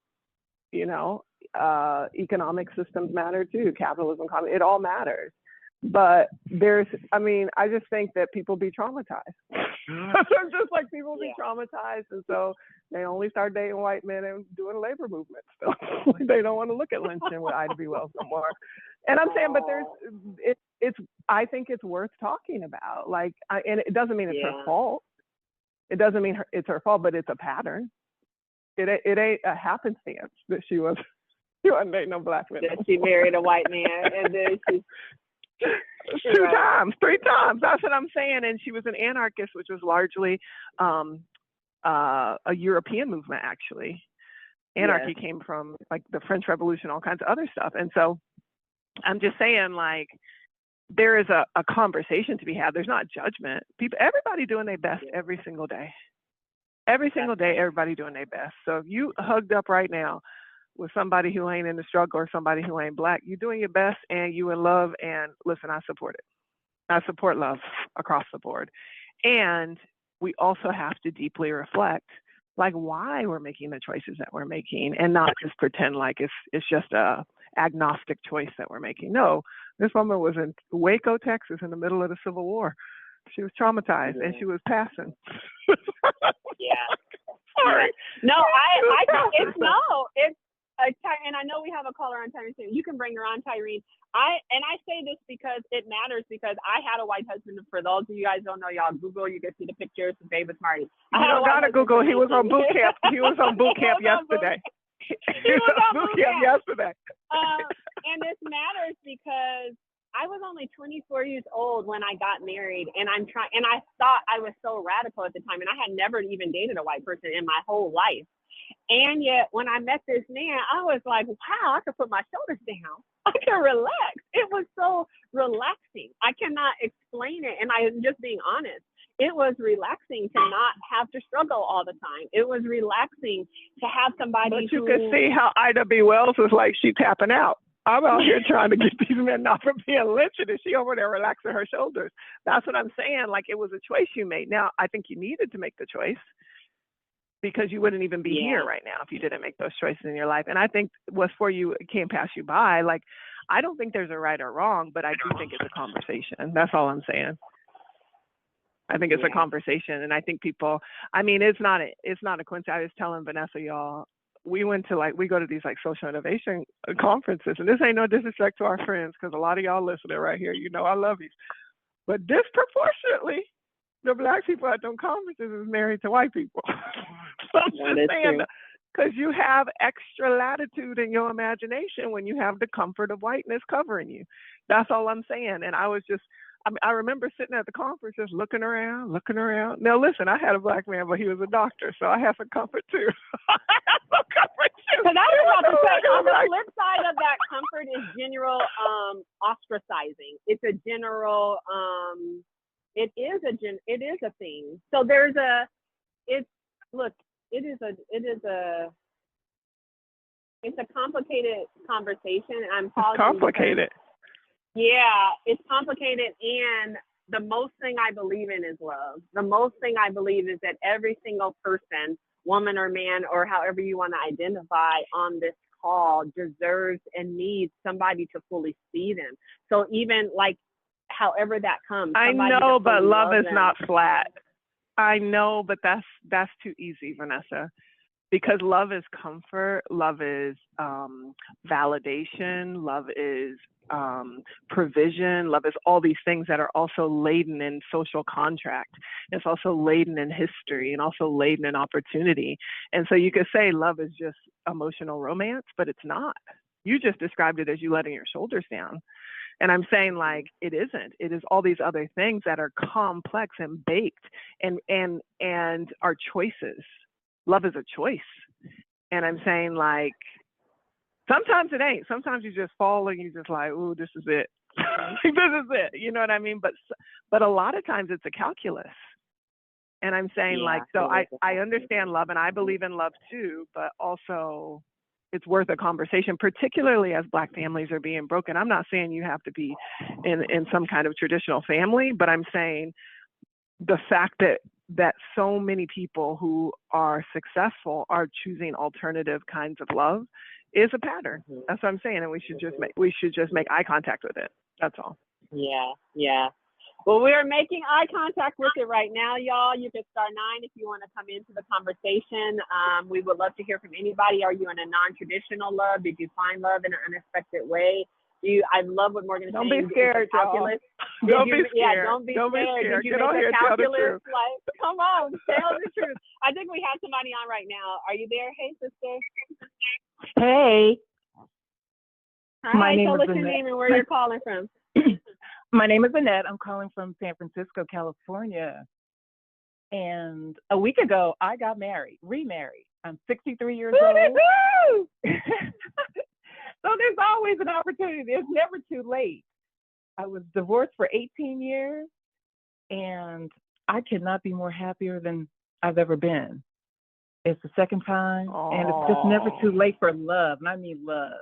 Speaker 2: Economic systems matter too. Capitalism, it all matters. But I just think that people be traumatized. Just like people be traumatized, and so they only start dating white men and doing labor movements. They don't want to look at lynching with Ida B. Wells no more. And I'm saying, but I think it's worth talking about. And it doesn't mean it's her fault. It doesn't mean it's her fault, but it's a pattern. It ain't a happenstance that she wasn't dating no Black men.
Speaker 1: That she married a white man, and then she.
Speaker 2: 3 times. That's what I'm saying. And she was an anarchist, which was largely a European movement, actually. Anarchy came from the French Revolution, all kinds of other stuff. And so I'm just saying, there is a conversation to be had. There's not judgment. Everybody doing their best every single day. Every single day, everybody doing their best. So if you hugged up right now with somebody who ain't in the struggle or somebody who ain't Black, you're doing your best and you in love, and listen, I support it. I support love across the board. And we also have to deeply reflect like why we're making the choices that we're making, and not just pretend like it's just a agnostic choice that we're making. No, this woman was in Waco, Texas, in the middle of the Civil War. She was traumatized, and she was passing.
Speaker 1: Yeah.
Speaker 2: Sorry.
Speaker 1: No, and I know we have a caller on Tyrene soon. You can bring her on, Tyrene. I say this because it matters, because I had a white husband. For those of you guys don't know, y'all Google, you can see the pictures of Davis Marty.
Speaker 2: You don't gotta Google. He was on boot camp. He was on boot camp yesterday.
Speaker 1: He was on boot camp
Speaker 2: yesterday.
Speaker 1: And this matters because I was only 24 years old when I got married, and I thought I was so radical at the time, and I had never even dated a white person in my whole life. And yet when I met this man, I was like, wow, I could put my shoulders down. I can relax. It was so relaxing. I cannot explain it. And I'm just being honest. It was relaxing to not have to struggle all the time. It was relaxing to have somebody
Speaker 2: But you could see how Ida B. Wells was like, she tapping out. I'm out here trying to get these men not from being lynched, and she over there relaxing her shoulders. That's what I'm saying. Like, it was a choice you made. Now, I think you needed to make the choice, because you wouldn't even be here right now if you didn't make those choices in your life. And I think what's for you can't pass you by. Like, I don't think there's a right or wrong, but I do think it's a conversation. That's all I'm saying. I think it's a conversation. And I think people, I mean, it's not a coincidence. I was telling Vanessa, y'all, we go to these like social innovation conferences, and this ain't no disrespect to our friends, because a lot of y'all listening right here, you know, I love you. But disproportionately, the Black people at them conferences is married to white people. So I'm just saying, because you have extra latitude in your imagination when you have the comfort of whiteness covering you. That's all I'm saying. And I remember sitting at the conference just looking around. Now, listen, I had a Black man, but he was a doctor, so I have some comfort too. I have some comfort too.
Speaker 1: Because I was about to say, on the flip side of that comfort is general ostracizing. It's a general, it is a thing. So it's a complicated conversation. I'm pausing.
Speaker 2: It's complicated.
Speaker 1: Yeah, it's complicated, and the most thing I believe in is love. The most thing I believe is that every single person, woman or man, or however you want to identify on this call, deserves and needs somebody to fully see them. So even like however that comes.
Speaker 2: I know, but love is not flat. I know, but that's too easy, Vanessa. Because love is comfort, love is validation, love is provision, love is all these things that are also laden in social contract. It's also laden in history and also laden in opportunity. And so you could say love is just emotional romance, but it's not. You just described it as you letting your shoulders down. And I'm saying, like, it isn't. It is all these other things that are complex and baked and are choices. Love is a choice. And I'm saying, like, sometimes it ain't. Sometimes you just fall and you just like, ooh, this is it. This is it. You know what I mean? But a lot of times it's a calculus. And I'm saying, like, so I understand love, and I believe in love too, but also it's worth a conversation, particularly as Black families are being broken. I'm not saying you have to be in some kind of traditional family, but I'm saying the fact that so many people who are successful are choosing alternative kinds of love is a pattern. That's what I'm saying, and we should just make eye contact with it. That's all.
Speaker 1: Yeah. Well, we are making eye contact with it right now, y'all. You can star 9 if you want to come into the conversation. We would love to hear from anybody. Are you in a non-traditional love? Did you find love in an unexpected way? I love what Morgan is saying.
Speaker 2: Don't be scared, y'all.
Speaker 1: Don't be scared. Did you
Speaker 2: Get
Speaker 1: make
Speaker 2: on here
Speaker 1: a
Speaker 2: and tell the
Speaker 1: calculus?
Speaker 2: truth.
Speaker 1: Like, come on, tell the truth. I think we have somebody on right now. Are you there? Hey, sister.
Speaker 3: Hey.
Speaker 1: Hi, tell us your name and where you're calling from.
Speaker 3: My name is Annette. I'm calling from San Francisco, California. And a week ago, I got remarried. I'm 63 years old. So there's always an opportunity. There's never too late. I was divorced for 18 years, and I could not be more happier than I've ever been. It's the second time, and it's just never too late for love, and I mean love.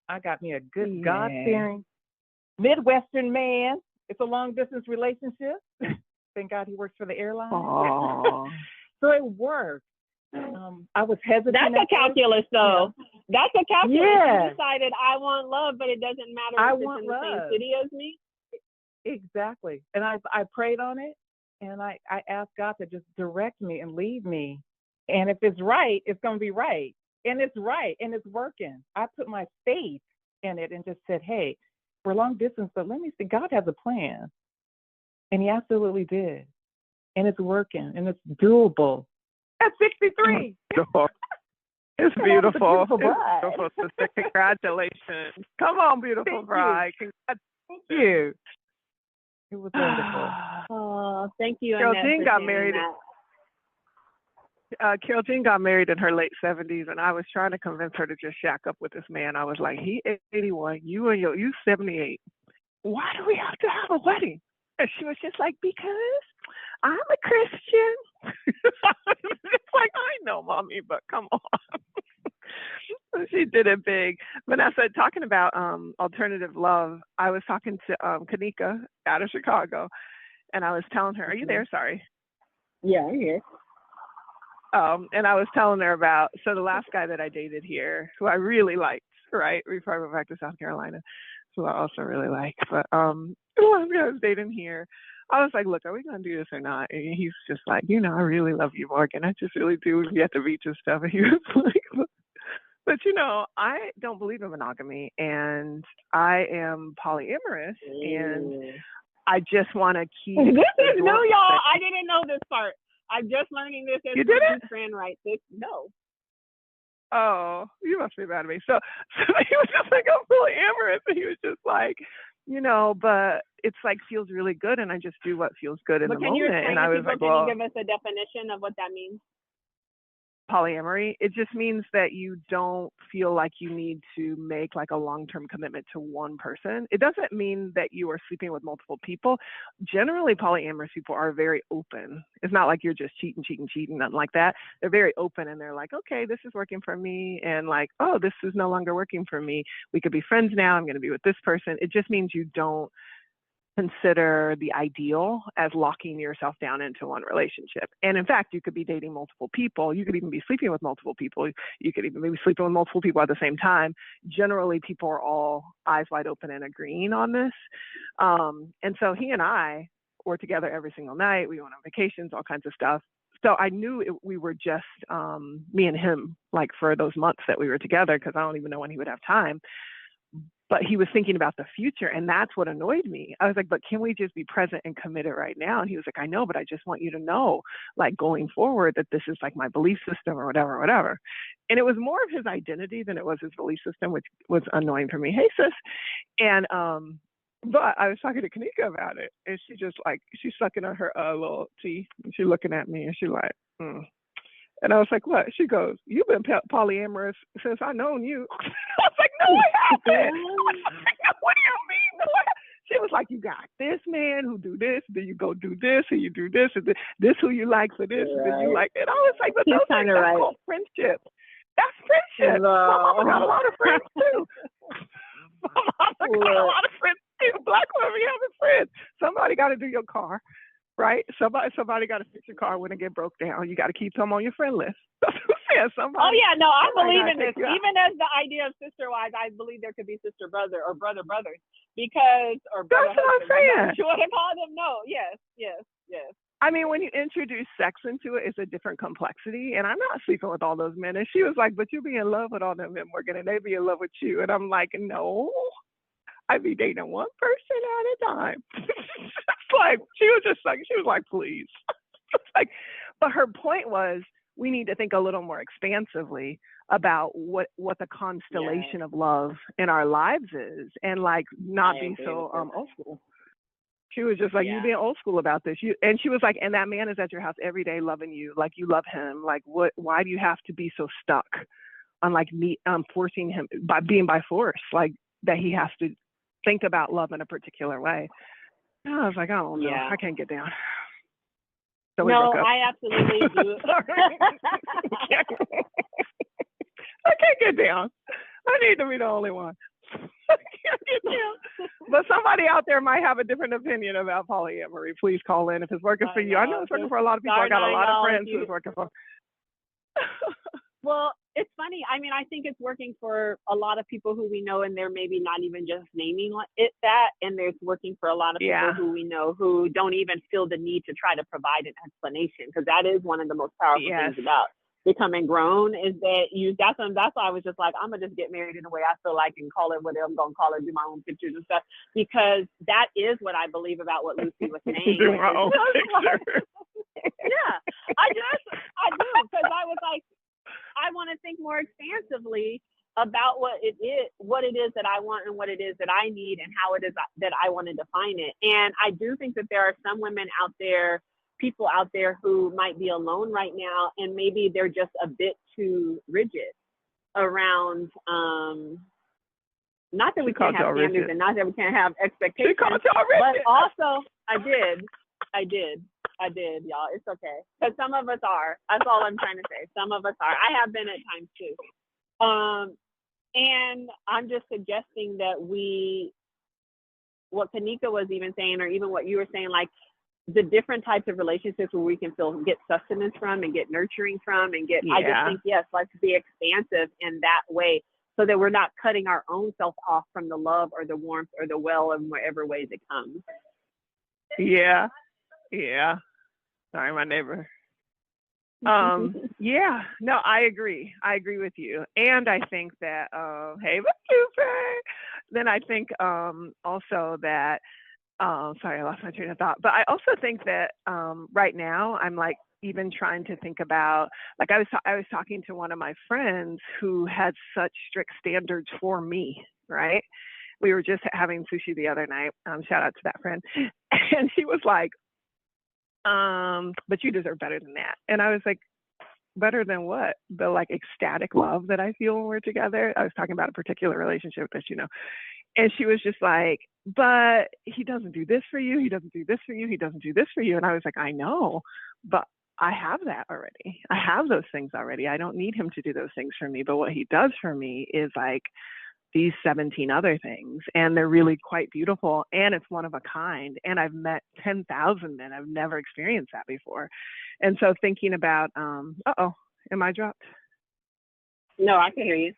Speaker 3: I got me a good, God-fearing Midwestern man. It's a long-distance relationship. Thank God he works for the airline.
Speaker 2: Aww.
Speaker 3: So it worked. I was hesitant.
Speaker 1: That's a calculus, though. Yeah. That's a calculus.
Speaker 3: Yeah.
Speaker 1: You decided I want love, but it doesn't matter if it's in the same city as me.
Speaker 3: Exactly. And I prayed on it, and I asked God to just direct me and lead me. And if it's right, it's going to be right. And it's right, and it's working. I put my faith in it and just said, hey, we're long distance, but let me see. God has a plan. And he absolutely did. And it's working, and it's doable. At 63.
Speaker 2: It's beautiful.
Speaker 3: It's
Speaker 2: beautiful, sister. Congratulations. Come on, beautiful bride.
Speaker 3: Thank you. It was wonderful.
Speaker 1: Oh, thank you,
Speaker 2: Carol
Speaker 1: Annette,
Speaker 2: Jean
Speaker 1: for
Speaker 2: got
Speaker 1: sharing
Speaker 2: married.
Speaker 1: that.
Speaker 2: Carol Jean got married in her late 70s, and I was trying to convince her to just shack up with this man. I was like, he 81, you 78. Why do we have to have a wedding? And she was just like, because I'm a Christian. It's like, I know, mommy, but come on. She did it big. Vanessa, talking about alternative love, I was talking to Kanika out of Chicago, and I was telling her, are you there? Sorry.
Speaker 1: Yeah, I'm here.
Speaker 2: And I was telling her about, so the last guy that I dated here, who I really liked, right, before I went back to South Carolina, who I also really liked, but the last guy I was dating here, I was like, look, are we going to do this or not? And he's just like, I really love you, Morgan. I just really do. We at the beach and stuff. And he was like, but I don't believe in monogamy, and I am polyamorous, and I just want to keep.
Speaker 1: This is new, y'all. I didn't know this part. I'm just learning this as
Speaker 2: you did
Speaker 1: my
Speaker 2: it?
Speaker 1: friend writes this. No.
Speaker 2: Oh, you must be mad at me. So he was just like, I'm polyamorous, and he was just like, but it's like feels really good, and I just do what feels good in the moment.
Speaker 1: But can you explain to people? Can you give us a definition of what that means?
Speaker 2: Polyamory, it just means that you don't feel like you need to make like a long-term commitment to one person. It doesn't mean that you are sleeping with multiple people. Generally, polyamorous people are very open. It's not like you're just cheating, nothing like that. They're very open, and they're like, okay, this is working for me, and like, oh, this is no longer working for me. We could be friends now. I'm going to be with this person. It just means you don't consider the ideal as locking yourself down into one relationship. And in fact, you could be dating multiple people. You could even be sleeping with multiple people. You could even be sleeping with multiple people at the same time. Generally, people are all eyes wide open and agreeing on this. And so he and I were together every single night. We went on vacations, all kinds of stuff. So I knew we were just me and him, like for those months that we were together, because I don't even know when he would have time. But he was thinking about the future, and that's what annoyed me. I was like, but can we just be present and committed right now? And he was like, I know, but I just want you to know, like going forward, that this is like my belief system or whatever. And it was more of his identity than it was his belief system, which was annoying for me. Hey, sis. And, but I was talking to Kanika about it, and she just like, she's sucking on her little tea, and she's looking at me, and she's like, And I was like, what? She goes, you've been polyamorous since I known you. I was like, no, I haven't. I was like, what do you mean? No, she was like, you got this man who do this, then you go do this, and you do this, and this who you like for this, and then you like it. I was like, but those things, that's called friendship. That's friendship.
Speaker 1: No.
Speaker 2: My mama got a lot of friends too. My mama got a lot of friends too. Black women having friends. Somebody got to do your car. Right? Somebody got to fix your car when it get broke down. You got to keep them on your friend list. Yeah,
Speaker 1: oh yeah, no, I believe in this. Even as the idea of sister wives, I believe there could be sister brother or brother brothers because brother.
Speaker 2: That's what I'm saying.
Speaker 1: I'm sure to call them. No, yes.
Speaker 2: I mean, when you introduce sex into it, it's a different complexity. And I'm not sleeping with all those men. And she was like, but you be in love with all them men, Morgan, and they be in love with you. And I'm like, no. I'd be dating one person at a time. It's like, she was like, please. Like, but her point was, we need to think a little more expansively about what the constellation of love in our lives is, and like not be so old school. She was just like, you being old school about this. And she was like, and that man is at your house every day loving you, like you love him. Like, why do you have to be so stuck on like forcing him by force, like that he has to think about love in a particular way? And I was like, I don't know. I can't get down. So
Speaker 1: no, I absolutely do.
Speaker 2: I can't get down. I need to be the only one. I can't get down. But somebody out there might have a different opinion about polyamory. Please call in if it's working for you. I know it's working for a lot of people. I got a lot of friends who it's working for.
Speaker 1: Well, it's funny. I mean, I think it's working for a lot of people who we know, and they're maybe not even just naming it that. And there's working for a lot of people who we know who don't even feel the need to try to provide an explanation, because that is one of the most powerful things about becoming grown, is that that's why I was just like, I'm gonna just get married in the way I feel like and call it whatever I'm gonna call it, do my own pictures and stuff, because that is what I believe about what Lucy was saying.
Speaker 2: Do my own pictures.
Speaker 1: Yeah, I do, because I was like, I want to think more expansively about what it is that I want and what it is that I need and how it is that I want to define it. And I do think that there are some women out there, people out there who might be alone right now, and maybe they're just a bit too rigid around, not that we can't have standards and not that we can't have expectations, but also I did, y'all. It's okay. Because some of us are. That's all I'm trying to say. Some of us are. I have been at times too. And I'm just suggesting that what Kanika was even saying, or even what you were saying, like the different types of relationships where we can get sustenance from and get nurturing from and get, I just think, yes, let's be expansive in that way, so that we're not cutting our own self off from the love or the warmth or the well in whatever ways it comes.
Speaker 2: Yeah. Sorry, my neighbor. Yeah, no, I agree with you. And I think that, hey, then I think also that, sorry, I lost my train of thought, but I also think that right now I'm like even trying to think about, like I was talking to one of my friends who had such strict standards for me, right? We were just having sushi the other night, shout out to that friend, and she was like, but you deserve better than that. And I was like, better than what? The like ecstatic love that I feel when we're together. I was talking about a particular relationship that, and she was just like, but he doesn't do this for you. He doesn't do this for you. He doesn't do this for you. And I was like, I know, but I have that already. I have those things already. I don't need him to do those things for me. But what he does for me is like these 17 other things, and they're really quite beautiful, and it's one of a kind, and I've met 10,000 men. I've never experienced that before. And so thinking about, am I dropped?
Speaker 1: No, I can hear you.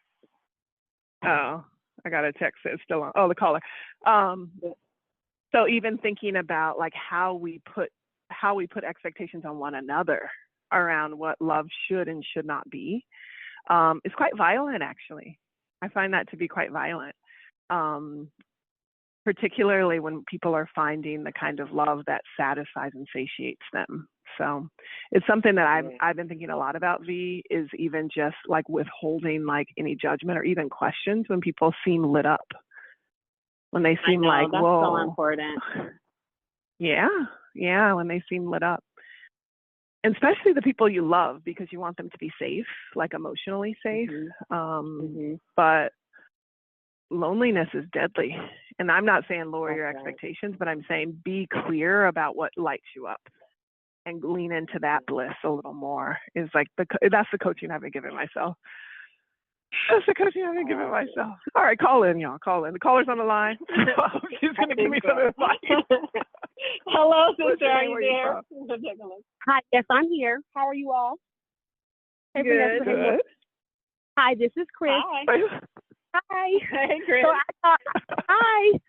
Speaker 2: Oh, I got a text that it's still on. Oh, the caller. So even thinking about like how we put expectations on one another around what love should and should not be is quite violent, actually. I find that to be quite violent, particularly when people are finding the kind of love that satisfies and satiates them. So it's something that I've been thinking a lot about, V, is even just like withholding like any judgment or even questions when people seem lit up. When they seem like,
Speaker 1: that's
Speaker 2: whoa.
Speaker 1: So important.
Speaker 2: Yeah, when they seem lit up. And especially the people you love, because you want them to be safe, like emotionally safe. But loneliness is deadly. And I'm not saying lower your expectations, but I'm saying be clear about what lights you up and lean into that bliss a little more. Is like that's the coaching I've been giving myself. That's the coaching I've been giving myself. All right, call in, y'all. Call in. The caller's on the line. She's going to give me some advice.
Speaker 1: Hello, sister. Are you there?
Speaker 4: Hi, yes, I'm here. How are you all? Hey,
Speaker 2: good. Good.
Speaker 4: Hi, this is Chris.
Speaker 1: Hi. Hey, Chris.
Speaker 4: So hi.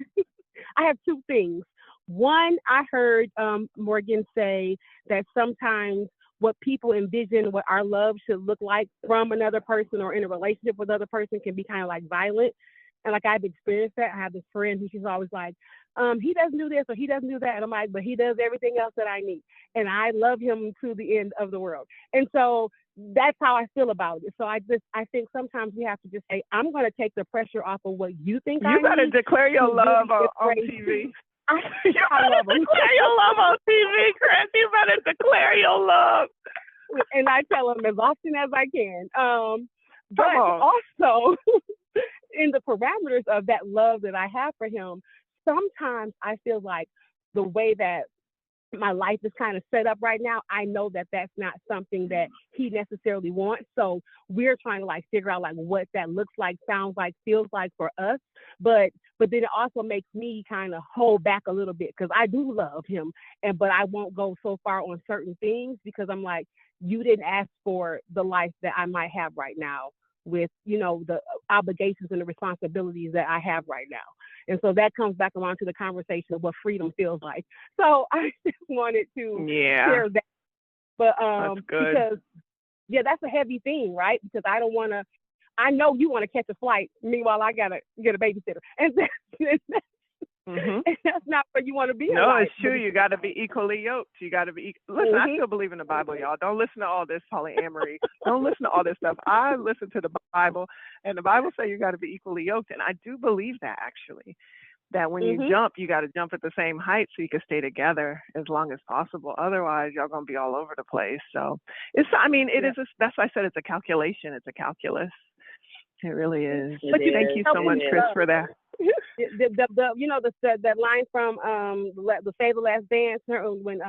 Speaker 4: I have two things. One, I heard Morgan say that sometimes what people envision what our love should look like from another person or in a relationship with another person can be kind of like violent. And like I've experienced that. I have this friend who she's always like, he doesn't do this or he doesn't do that. And I'm like, but he does everything else that I need. And I love him to the end of the world. And so that's how I feel about it. So I think sometimes we have to just say, I'm going to take the pressure off of what you think I need.
Speaker 2: You got to declare your love on TV. You better declare your love on TV, Chris. You better declare your love.
Speaker 4: And I tell him as often as I can. But also, in the parameters of that love that I have for him, sometimes I feel like the way that my life is kind of set up right now, I know that that's not something that he necessarily wants. So we're trying to like figure out like what that looks like, sounds like, feels like for us. But then it also makes me kind of hold back a little bit because I do love him, but I won't go so far on certain things because I'm like, you didn't ask for the life that I might have right now with, you know, the obligations and the responsibilities that I have right now. And so that comes back around to the conversation of what freedom feels like. So I just wanted to share that. But
Speaker 2: that's good.
Speaker 4: Because that's a heavy thing, right? Because I don't want to. I know you want to catch a flight. Meanwhile, I gotta get a babysitter, and that's not where you want to be.
Speaker 2: No,
Speaker 4: in life.
Speaker 2: it's true. You got to be equally yoked. You got to be. Listen, I still believe in the Bible, y'all. Don't listen to all this polyamory. Don't listen to all this stuff. I listen to the Bible, and the Bible says you got to be equally yoked, and I do believe that actually. That when you jump, you got to jump at the same height so you can stay together as long as possible. Otherwise, y'all gonna be all over the place. So it's. I mean, it is. That's why I said it's a calculation. It's a calculus. It really is. But thank you so much, Chris, for that.
Speaker 4: That line from the Save the Last Dance when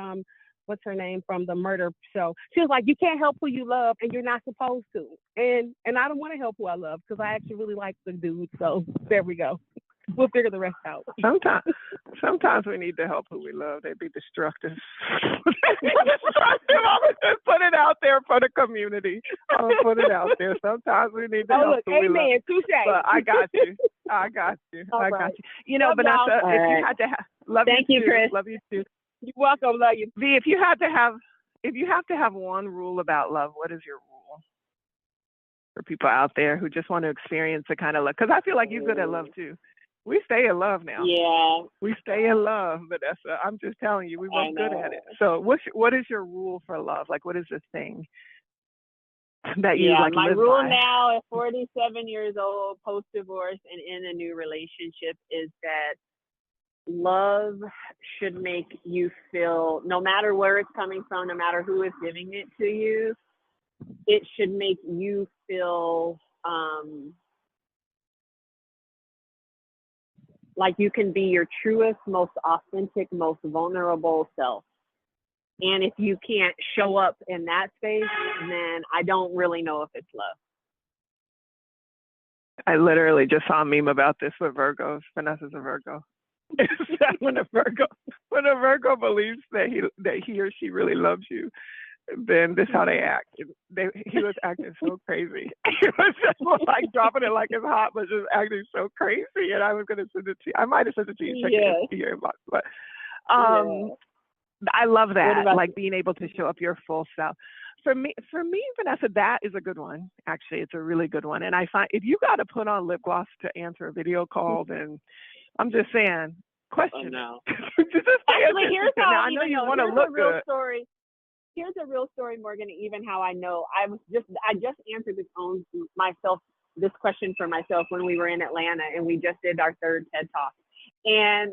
Speaker 4: what's her name from the murder show? She was like, you can't help who you love, and you're not supposed to. And I don't want to help who I love because I actually really like the dude. So there we go. We'll figure the rest out.
Speaker 2: Sometimes we need to help who we love. They be destructive. I'm gonna just put it out there for the community. I'm gonna put it out there. Sometimes we need to help who we love.
Speaker 4: Amen. Touche.
Speaker 2: But I got you. I got you. You know, love Vanessa, if you had to love
Speaker 1: Thank
Speaker 2: you
Speaker 1: too,
Speaker 2: too.
Speaker 1: Chris.
Speaker 2: Love you too.
Speaker 4: You're welcome. Love you.
Speaker 2: V, if you have to have one rule about love, what is your rule for people out there who just want to experience the kind of love? Because I feel like you're good at love too. We stay in love now.
Speaker 1: Yeah.
Speaker 2: We stay in love, Vanessa. I'm just telling you, we were good at it. So what is your rule for love? Like, what is this thing that you like
Speaker 1: my
Speaker 2: live
Speaker 1: rule
Speaker 2: by?
Speaker 1: now at 47 years old, post-divorce and in a new relationship is that love should make you feel, no matter where it's coming from, no matter who is giving it to you, it should make you feel like you can be your truest, most authentic, most vulnerable self. And if you can't show up in that space, then I don't really know if it's love.
Speaker 2: I literally just saw a meme about this with Virgos. Vanessa's a Virgo. when a Virgo believes that he or she really loves you, then this is how they act. He was acting so crazy. He was just like dropping it like it's hot, but just acting so crazy. And I was going to send it to you. I might have sent it to you. Check it in your inbox. But I love that, like being able to show up your full self. For me, Vanessa, that is a good one. Actually, it's a really good one. And I find if you got to put on lip gloss to answer a video call, then I'm just saying, question.
Speaker 1: Oh, no.
Speaker 2: Actually,
Speaker 1: here's how
Speaker 2: I know you want to look good.
Speaker 1: Story. Here's a real story, Morgan, even how I know. I just answered this question for myself when we were in Atlanta and we just did our third TED Talk. And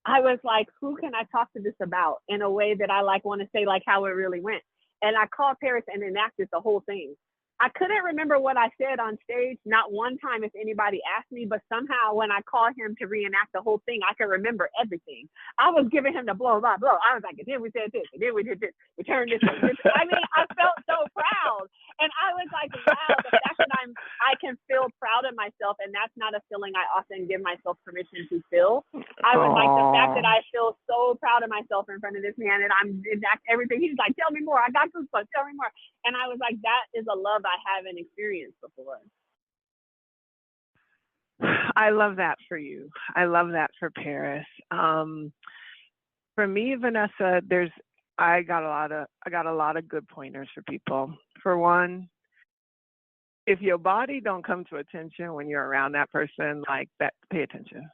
Speaker 1: I was like, who can I talk to this about in a way that I like want to say like how it really went? And I called Paris and enacted the whole thing. I couldn't remember what I said on stage, not one time if anybody asked me, but somehow when I called him to reenact the whole thing, I could remember everything. I was giving him the blow by blow. I was like, and then we said this, and then we did this, we turned this. I mean, I felt so proud. And I was like, wow, the fact that I can feel proud of myself, and that's not a feeling I often give myself permission to feel. I was like, the fact that I feel so proud of myself in front of this man, and I'm enact everything. He's like, tell me more. I got goosebumps. Tell me more. And I was like, that is a love I haven't experienced before.
Speaker 2: I love that for you. I love that for Paris. For me, Vanessa, I got a lot of good pointers for people. For one, if your body don't come to attention when you're around that person, like that, pay attention.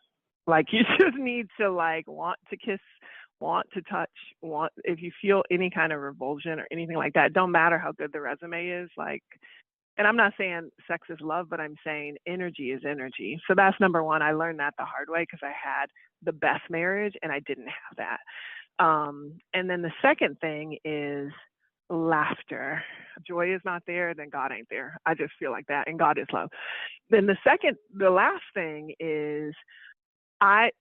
Speaker 2: Like you just need to like want to kiss, want to touch, if you feel any kind of revulsion or anything like that, don't matter how good the resume is, like, and I'm not saying sex is love, but I'm saying energy is energy. So that's number one. I learned that the hard way because I had the best marriage and I didn't have that. And then the second thing is laughter. Joy is not there, then God ain't there. I just feel like that. And God is love. Then the last thing is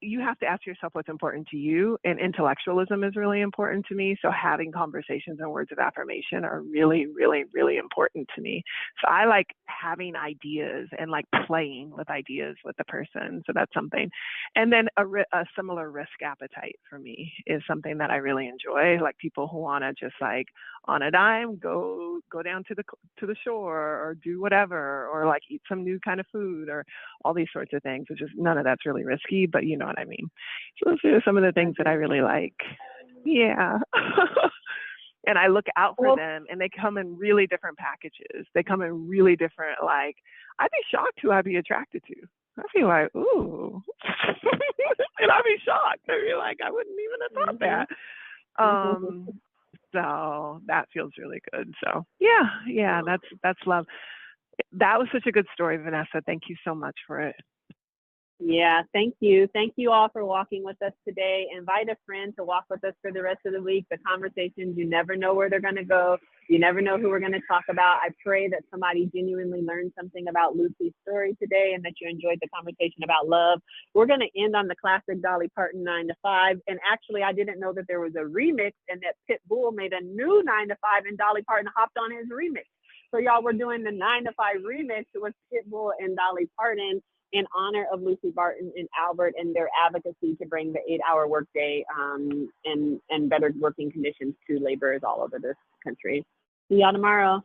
Speaker 2: you have to ask yourself what's important to you, and intellectualism is really important to me. So having conversations and words of affirmation are really, really, really important to me. So I like having ideas and like playing with ideas with the person. So that's something. And then a similar risk appetite for me is something that I really enjoy. Like people who want to just like on a dime go down to the shore or do whatever, or like eat some new kind of food or all these sorts of things. It's just none of that's really risky, but you know what I mean. So those are some of the things that I really like. Yeah. And I look out for them, and they come in really different packages. They come in really different, like, I'd be shocked who I'd be attracted to. I'd be like, ooh. And I'd be shocked. I'd be like, I wouldn't even have thought that. So that feels really good. So yeah, that's love. That was such a good story, Vanessa. Thank you so much for it.
Speaker 1: Yeah, thank you. Thank you all for walking with us today. Invite a friend to walk with us for the rest of the week. The conversations, you never know where they're going to go. You never know who we're going to talk about. I pray that somebody genuinely learned something about Lucy's story today and that you enjoyed the conversation about love. We're going to end on the classic Dolly Parton 9 to 5. And actually, I didn't know that there was a remix and that Pitbull made a new 9 to 5 and Dolly Parton hopped on his remix. So y'all, we're doing the 9 to 5 remix with Pitbull and Dolly Parton in honor of Lucy Barton and Albert and their advocacy to bring the 8-hour workday and better working conditions to laborers all over this country. See y'all tomorrow.